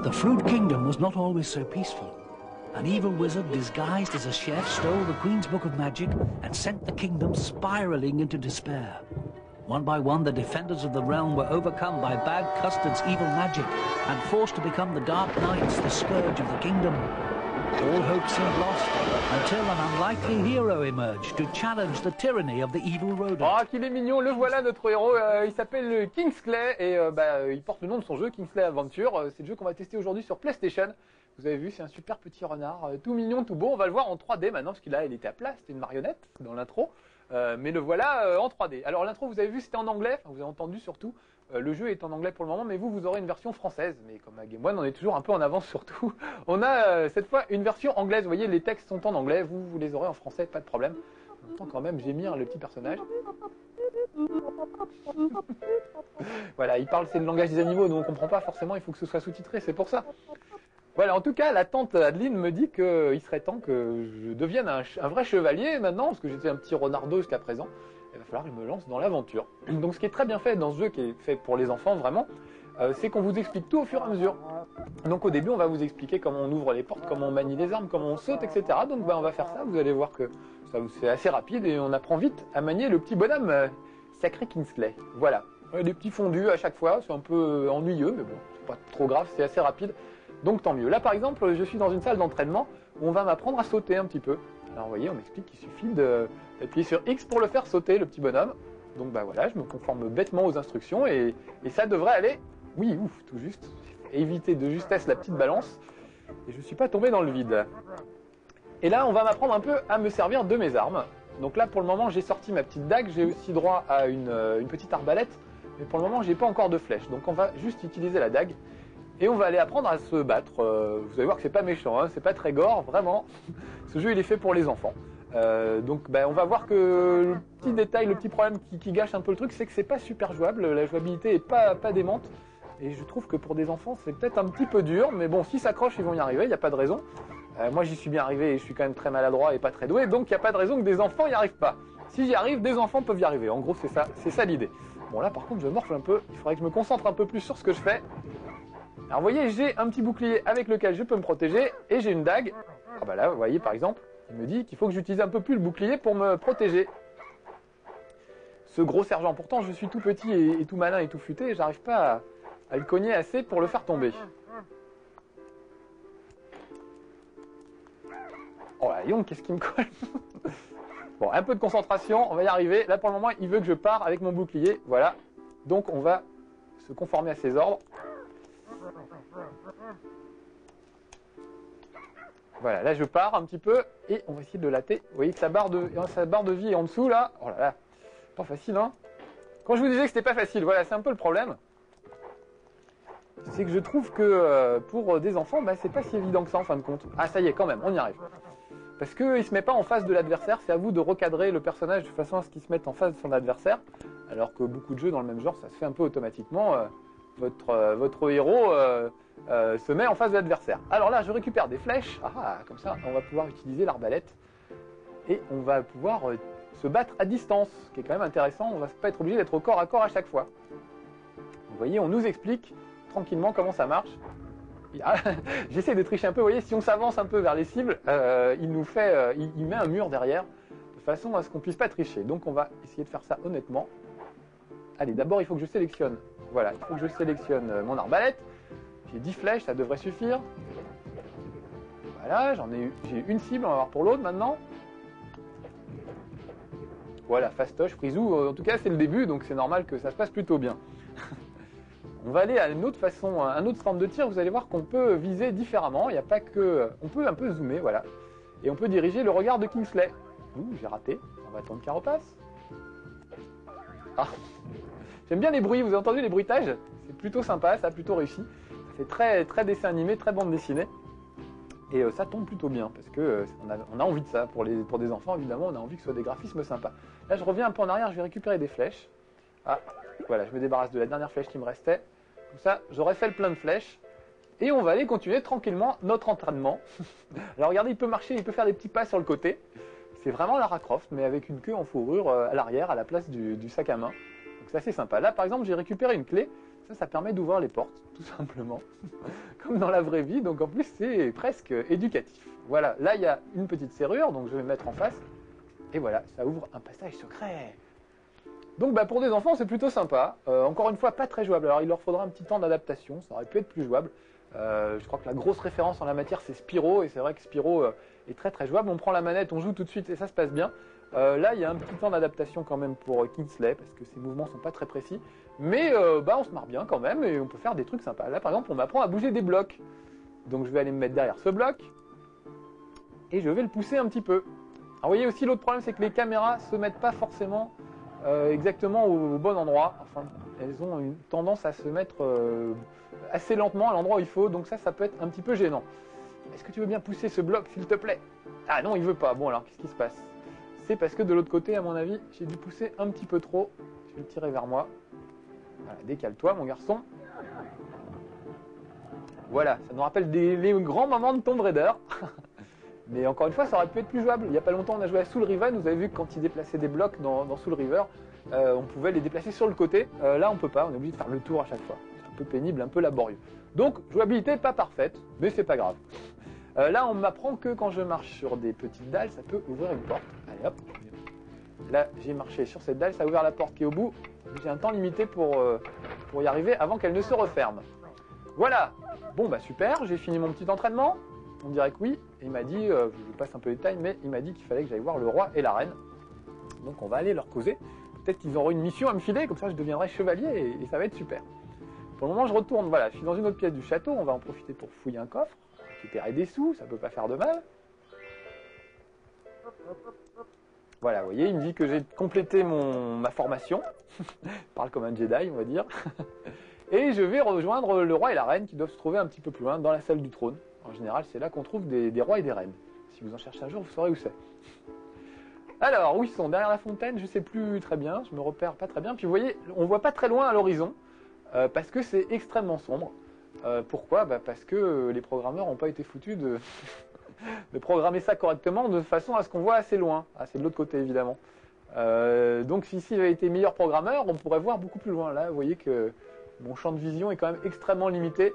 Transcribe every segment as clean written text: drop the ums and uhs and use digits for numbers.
The Fruit Kingdom was not always so peaceful. An evil wizard disguised as a chef stole the Queen's Book of Magic and sent the kingdom spiraling into despair. One by one, the defenders of the realm were overcome by Bag Custard's evil magic and forced to become the Dark Knights, the scourge of the kingdom. All hope seemed lost until an unlikely hero emerged to challenge the tyranny of the evil rodent. Oh, qu'il est mignon, le voilà notre héros, il s'appelle Kingsley et il porte le nom de son jeu, Kingsley Adventure. C'est le jeu qu'on va tester aujourd'hui sur PlayStation. Vous avez vu, c'est un super petit renard, tout mignon, tout beau. On va le voir en 3D maintenant, parce qu'il il était à plat, c'était une marionnette dans l'intro. Mais le voilà en 3D. Alors l'intro, vous avez vu, c'était en anglais, enfin, vous avez entendu surtout. Le jeu est en anglais pour le moment, mais vous aurez une version française. Mais comme à Game One, on est toujours un peu en avance surtout. On a cette fois une version anglaise. Vous voyez, les textes sont en anglais, vous les aurez en français, pas de problème. On entend quand même gémir le petit personnage. Voilà, il parle, c'est le langage des animaux, nous on comprend pas forcément, il faut que ce soit sous-titré, c'est pour ça. Voilà, en tout cas, la tante Adeline me dit qu'il serait temps que je devienne un vrai chevalier maintenant, parce que j'étais un petit renardeau jusqu'à présent. Il va falloir que je me lance dans l'aventure. Donc ce qui est très bien fait dans ce jeu, qui est fait pour les enfants vraiment, c'est qu'on vous explique tout au fur et à mesure. Donc au début, on va vous expliquer comment on ouvre les portes, comment on manie les armes, comment on saute, etc. Donc on va faire ça, vous allez voir que c'est assez rapide et on apprend vite à manier le petit bonhomme sacré Kingsley. Voilà, des petits fondus à chaque fois, c'est un peu ennuyeux, mais bon, c'est pas trop grave, c'est assez rapide. Donc tant mieux. Là par exemple, je suis dans une salle d'entraînement où on va m'apprendre à sauter un petit peu. Alors vous voyez, on m'explique qu'il suffit d'appuyer sur X pour le faire sauter, le petit bonhomme. Donc voilà, je me conforme bêtement aux instructions et ça devrait aller, oui, ouf, tout juste. Éviter de justesse la petite balance et je ne suis pas tombé dans le vide. Et là, on va m'apprendre un peu à me servir de mes armes. Donc là, pour le moment, j'ai sorti ma petite dague, j'ai aussi droit à une petite arbalète, mais pour le moment, j'ai pas encore de flèche. Donc on va juste utiliser la dague. Et on va aller apprendre à se battre. Vous allez voir que c'est pas méchant, hein, c'est pas très gore, vraiment. Ce jeu il est fait pour les enfants. Donc on va voir que le petit détail, le petit problème qui gâche un peu le truc, c'est que c'est pas super jouable. La jouabilité est pas démente. Et je trouve que pour des enfants c'est peut-être un petit peu dur, mais bon, s'ils s'accrochent ils vont y arriver, il n'y a pas de raison. Moi j'y suis bien arrivé et je suis quand même très maladroit et pas très doué, donc il n'y a pas de raison que des enfants y arrivent pas. Si j'y arrive, des enfants peuvent y arriver. En gros c'est ça l'idée. Bon là par contre je morfle un peu, il faudrait que je me concentre un peu plus sur ce que je fais. Alors vous voyez, j'ai un petit bouclier avec lequel je peux me protéger et j'ai une dague. Ah bah là, vous voyez par exemple, il me dit qu'il faut que j'utilise un peu plus le bouclier pour me protéger. Ce gros sergent, pourtant je suis tout petit et tout malin et tout futé, et j'arrive pas à le cogner assez pour le faire tomber. Oh là, Young, qu'est-ce qui me colle? Bon, un peu de concentration, on va y arriver. Là pour le moment, il veut que je pars avec mon bouclier, voilà. Donc on va se conformer à ses ordres. Voilà, là je pars un petit peu et on va essayer de le latter. Vous voyez que sa barre de vie est en dessous là. Oh là là, pas facile hein. Quand je vous disais que c'était pas facile, voilà, c'est un peu le problème. C'est que je trouve que pour des enfants, c'est pas si évident que ça en fin de compte. Ah ça y est quand même, on y arrive. Parce qu'il se met pas en face de l'adversaire, c'est à vous de recadrer le personnage de façon à ce qu'il se mette en face de son adversaire. Alors que beaucoup de jeux dans le même genre, ça se fait un peu automatiquement. Votre héros se met en face de l'adversaire. Alors là, je récupère des flèches. Ah, comme ça, on va pouvoir utiliser l'arbalète. Et on va pouvoir se battre à distance, ce qui est quand même intéressant. On ne va pas être obligé d'être au corps à corps à chaque fois. Vous voyez, on nous explique tranquillement comment ça marche. J'essaie de tricher un peu. Vous voyez, si on s'avance un peu vers les cibles, il met un mur derrière, de façon à ce qu'on ne puisse pas tricher. Donc on va essayer de faire ça honnêtement. Allez, d'abord, il faut que je sélectionne. Voilà, il faut que je sélectionne mon arbalète. J'ai 10 flèches, ça devrait suffire. Voilà, j'ai une cible, on va voir pour l'autre maintenant. Voilà, fastoche, frisou. En tout cas, c'est le début, donc c'est normal que ça se passe plutôt bien. On va aller à une autre façon, un autre forme de tir. Vous allez voir qu'on peut viser différemment. Il n'y a pas que... On peut un peu zoomer, voilà. Et on peut diriger le regard de Kingsley. Ouh, j'ai raté. On va attendre qu'il repasse. Ah. J'aime bien les bruits, vous avez entendu les bruitages? C'est plutôt sympa, ça a plutôt réussi. C'est très, très dessin animé, très bande dessinée. Et ça tombe plutôt bien, parce que on a envie de ça. Pour des enfants, évidemment, on a envie que ce soit des graphismes sympas. Là, je reviens un peu en arrière, je vais récupérer des flèches. Ah, voilà, je me débarrasse de la dernière flèche qui me restait. Comme ça, j'aurais fait le plein de flèches. Et on va aller continuer tranquillement notre entraînement. Alors regardez, il peut marcher, il peut faire des petits pas sur le côté. C'est vraiment Lara Croft, mais avec une queue en fourrure à l'arrière, à la place du sac à main. Donc c'est assez sympa. Là, par exemple, j'ai récupéré une clé. Ça permet d'ouvrir les portes, tout simplement, comme dans la vraie vie. Donc en plus, c'est presque éducatif. Voilà, là, il y a une petite serrure, donc je vais mettre en face. Et voilà, ça ouvre un passage secret. Donc bah, pour des enfants, c'est plutôt sympa. Encore une fois, pas très jouable. Alors il leur faudra un petit temps d'adaptation, ça aurait pu être plus jouable. Je crois que la grosse référence en la matière, c'est Spyro. Et c'est vrai que Spyro est très très jouable. On prend la manette, on joue tout de suite et ça se passe bien. Là, il y a un petit temps d'adaptation quand même pour Kingsley, parce que ses mouvements sont pas très précis. Mais bah, on se marre bien quand même et on peut faire des trucs sympas. Là, par exemple, on m'apprend à bouger des blocs. Donc je vais aller me mettre derrière ce bloc et je vais le pousser un petit peu. Alors vous voyez aussi, l'autre problème, c'est que les caméras se mettent pas forcément exactement au bon endroit. Enfin, elles ont une tendance à se mettre assez lentement à l'endroit où il faut. Donc ça peut être un petit peu gênant. Est-ce que tu veux bien pousser ce bloc, s'il te plaît? Ah non, il veut pas. Bon alors, qu'est-ce qui se passe? C'est parce que de l'autre côté, à mon avis, j'ai dû pousser un petit peu trop. Je vais le tirer vers moi. Voilà, décale-toi, mon garçon. Voilà, ça nous rappelle les grands moments de Tomb Raider. Mais encore une fois, ça aurait pu être plus jouable. Il n'y a pas longtemps, on a joué à Soul Riven. Vous avez vu que quand il déplaçait des blocs dans Soul River, on pouvait les déplacer sur le côté. Là, on peut pas. On est obligé de faire le tour à chaque fois. C'est un peu pénible, un peu laborieux. Donc, jouabilité pas parfaite, mais c'est pas grave. Là, on m'apprend que quand je marche sur des petites dalles, ça peut ouvrir une porte. Allez hop. Là, j'ai marché sur cette dalle, ça a ouvert la porte qui est au bout. J'ai un temps limité pour y arriver avant qu'elle ne se referme. Voilà. Bon, bah super, j'ai fini mon petit entraînement. On dirait que oui. Et il m'a dit, je vous passe un peu les détails, mais il m'a dit qu'il fallait que j'aille voir le roi et la reine. Donc on va aller leur causer. Peut-être qu'ils auront une mission à me filer, comme ça je deviendrai chevalier et ça va être super. Pour le moment, je retourne. Voilà, je suis dans une autre pièce du château. On va en profiter pour fouiller un coffre. Récupérer des sous, ça peut pas faire de mal. Voilà, vous voyez, il me dit que j'ai complété ma formation. Je parle comme un Jedi, on va dire. Et je vais rejoindre le roi et la reine qui doivent se trouver un petit peu plus loin, dans la salle du trône. En général, c'est là qu'on trouve des rois et des reines. Si vous en cherchez un jour, vous saurez où c'est. Alors, où ils sont? Derrière la fontaine, je ne sais plus très bien, je me repère pas très bien. Puis vous voyez, on ne voit pas très loin à l'horizon, parce que c'est extrêmement sombre. Pourquoi? Parce que les programmeurs n'ont pas été foutus de programmer ça correctement de façon à ce qu'on voit assez loin. Ah, c'est de l'autre côté évidemment. Donc si ici avait été meilleur programmeur, on pourrait voir beaucoup plus loin. Là, vous voyez que mon champ de vision est quand même extrêmement limité.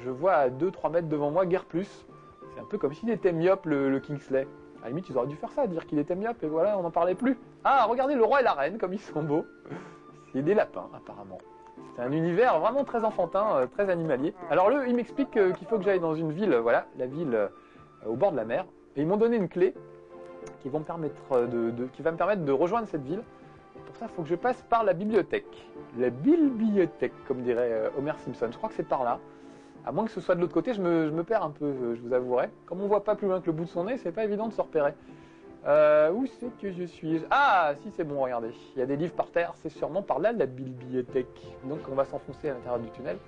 Je vois à 2-3 mètres devant moi, guère plus. C'est un peu comme s'il était myope le Kingsley. À la limite, ils auraient dû faire ça, dire qu'il était myope et voilà, on n'en parlait plus. Ah, regardez le roi et la reine, comme ils sont beaux. C'est des lapins, apparemment. C'est un univers vraiment très enfantin, très animalier. Alors il m'explique qu'il faut que j'aille dans une ville, voilà, la ville au bord de la mer. Et ils m'ont donné une clé qui va me permettre de rejoindre cette ville. Pour ça, il faut que je passe par la bibliothèque. La bibliothèque, comme dirait Homer Simpson. Je crois que c'est par là. À moins que ce soit de l'autre côté, je me perds un peu, je vous avouerai. Comme on voit pas plus loin que le bout de son nez, c'est pas évident de se repérer. Où c'est que je suis? Ah, si, c'est bon, regardez. Il y a des livres par terre, c'est sûrement par là la bibliothèque. Donc on va s'enfoncer à l'intérieur du tunnel.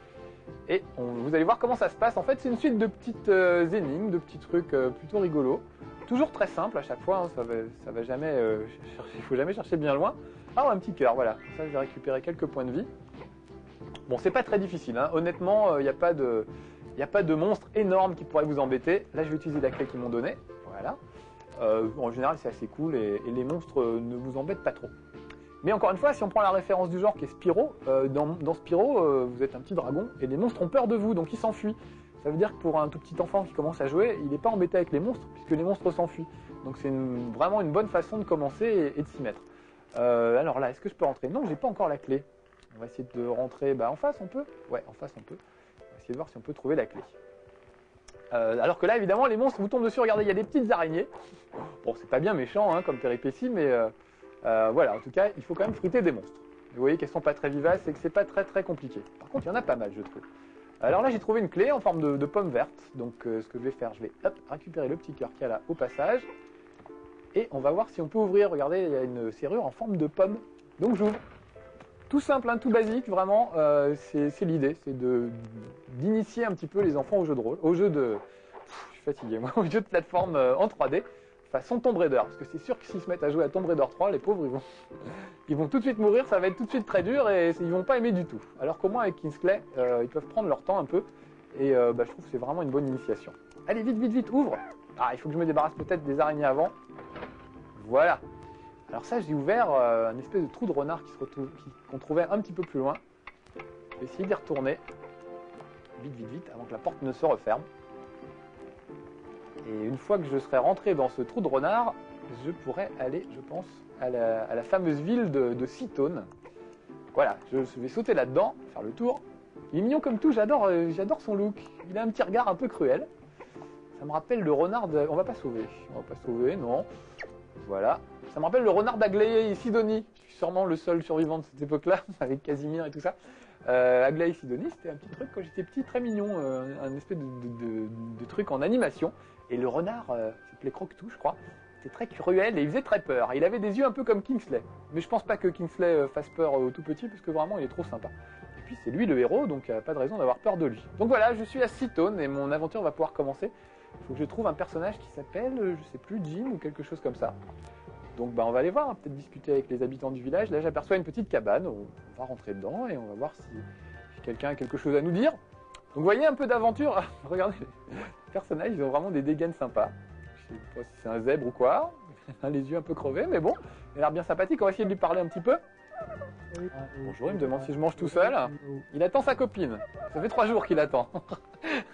Et vous allez voir comment ça se passe. En fait, c'est une suite de petites énigmes, de petits trucs plutôt rigolos. Toujours très simple à chaque fois, hein, ça va jamais, il faut jamais chercher bien loin. Ah, un petit cœur, voilà. Ça, je vais récupérer quelques points de vie. Bon, c'est pas très difficile, hein. Honnêtement, il n'y a pas de monstre énorme qui pourrait vous embêter. Là, je vais utiliser la clé qu'ils m'ont donnée. Voilà. En général, c'est assez cool et les monstres ne vous embêtent pas trop. Mais encore une fois, si on prend la référence du genre qui est Spyro, dans Spyro, vous êtes un petit dragon et les monstres ont peur de vous, donc ils s'enfuient. Ça veut dire que pour un tout petit enfant qui commence à jouer, il n'est pas embêté avec les monstres, puisque les monstres s'enfuient. Donc c'est vraiment une bonne façon de commencer et de s'y mettre. Alors là, est-ce que je peux rentrer? Non, j'ai pas encore la clé. On va essayer de rentrer en face, on peut? Ouais, en face, on peut. On va essayer de voir si on peut trouver la clé. Alors que là, évidemment, les monstres vous tombent dessus. Regardez, il y a des petites araignées. Bon, c'est pas bien méchant hein, comme péripétie, mais voilà, en tout cas, il faut quand même friter des monstres. Vous voyez qu'elles sont pas très vivaces et que c'est pas très compliqué. Par contre, il y en a pas mal, je trouve. Alors là, j'ai trouvé une clé en forme de pomme verte. Donc, ce que je vais faire, je vais récupérer le petit cœur qu'il y a là au passage. Et on va voir si on peut ouvrir. Regardez, il y a une serrure en forme de pomme. Donc, j'ouvre. Tout simple, hein, tout basique, vraiment. C'est l'idée, c'est d'initier un petit peu les enfants au jeu de rôle, au jeu de... je suis fatigué, moi, au jeu de plateforme en 3D, façon Tomb Raider. Parce que c'est sûr que s'ils se mettent à jouer à Tomb Raider 3, les pauvres, ils vont tout de suite mourir, ça va être tout de suite très dur et ils vont pas aimer du tout. Alors qu'au moins avec Kingsley, ils peuvent prendre leur temps un peu. Et je trouve que c'est vraiment une bonne initiation. Allez, vite, ouvre. Ah, il faut que je me débarrasse peut-être des araignées avant. Voilà. Alors ça, j'ai ouvert un espèce de trou de renard qu'on trouvait un petit peu plus loin. Je vais essayer d'y retourner. Vite, vite, vite, avant que la porte ne se referme. Et une fois que je serai rentré dans ce trou de renard, je pourrai aller, je pense, à la fameuse ville de Seaton. Voilà, je vais sauter là-dedans, faire le tour. Il est mignon comme tout, j'adore son look. Il a un petit regard un peu cruel. Ça me rappelle le renard de... On va pas sauver, non. Voilà. Ça me rappelle le renard d'Aglaé et Sidonie. Je suis sûrement le seul survivant de cette époque-là, avec Casimir et tout ça. Aglaé et Sidonie, c'était un petit truc quand j'étais petit, très mignon. Un espèce de truc en animation. Et le renard, s'appelait Croque-Tout, je crois. C'était très cruel et il faisait très peur. Il avait des yeux un peu comme Kingsley. Mais je pense pas que Kingsley fasse peur au tout petit, parce que vraiment, il est trop sympa. Et puis, c'est lui le héros, donc il n'y a pas de raison d'avoir peur de lui. Donc voilà, je suis à Seaton et mon aventure va pouvoir commencer. Il faut que je trouve un personnage qui s'appelle, je sais plus, Jim ou quelque chose comme ça. Donc on va aller voir, hein, peut-être discuter avec les habitants du village. Là, j'aperçois une petite cabane. On va rentrer dedans et on va voir si quelqu'un a quelque chose à nous dire. Donc vous voyez un peu d'aventure. Regardez, les personnages, ils ont vraiment des dégaines sympas. Je sais pas si c'est un zèbre ou quoi. Les yeux un peu crevés, mais bon, il a l'air bien sympathique. On va essayer de lui parler un petit peu. Bonjour, il me demande si je mange tout seul. Il attend sa copine. Ça fait 3 jours qu'il attend.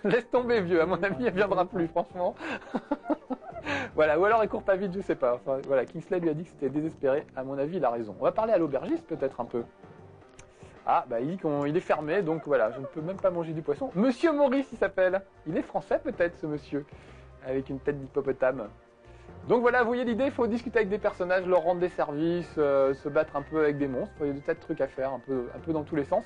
Laisse tomber, vieux. À mon avis, elle viendra plus, franchement. Voilà, ou alors elle court pas vite, je sais pas. Enfin, voilà, Kingsley lui a dit que c'était désespéré. À mon avis, il a raison. On va parler à l'aubergiste peut-être un peu. Ah, bah il dit qu'il est fermé, donc voilà, je ne peux même pas manger du poisson. Monsieur Maurice, il s'appelle. Il est français peut-être, ce monsieur, avec une tête d'hippopotame. Donc voilà, vous voyez l'idée, il faut discuter avec des personnages, leur rendre des services, se battre un peu avec des monstres. Il y a des tas de trucs à faire, un peu dans tous les sens.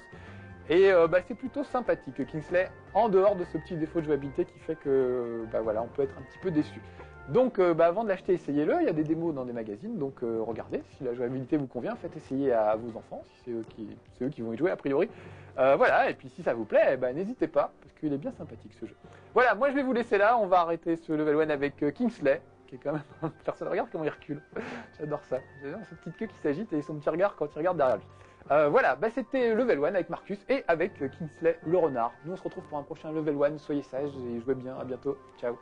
Et c'est plutôt sympathique, Kingsley, en dehors de ce petit défaut de jouabilité qui fait que voilà, on peut être un petit peu déçu. Donc avant de l'acheter, essayez-le, il y a des démos dans des magazines, donc regardez, si la jouabilité vous convient, faites essayer à vos enfants, si c'est eux qui vont y jouer a priori. Voilà, et puis si ça vous plaît, n'hésitez pas, parce qu'il est bien sympathique ce jeu. Voilà, moi je vais vous laisser là, on va arrêter ce level 1 avec Kingsley, qui est quand même un personnage. Regarde comment il recule, j'adore ça. J'adore cette petite queue qui s'agite et son petit regard quand il regarde derrière lui. Voilà, c'était level 1 avec Marcus et avec Kingsley le renard. Nous on se retrouve pour un prochain level 1, soyez sages et jouez bien, à bientôt, ciao.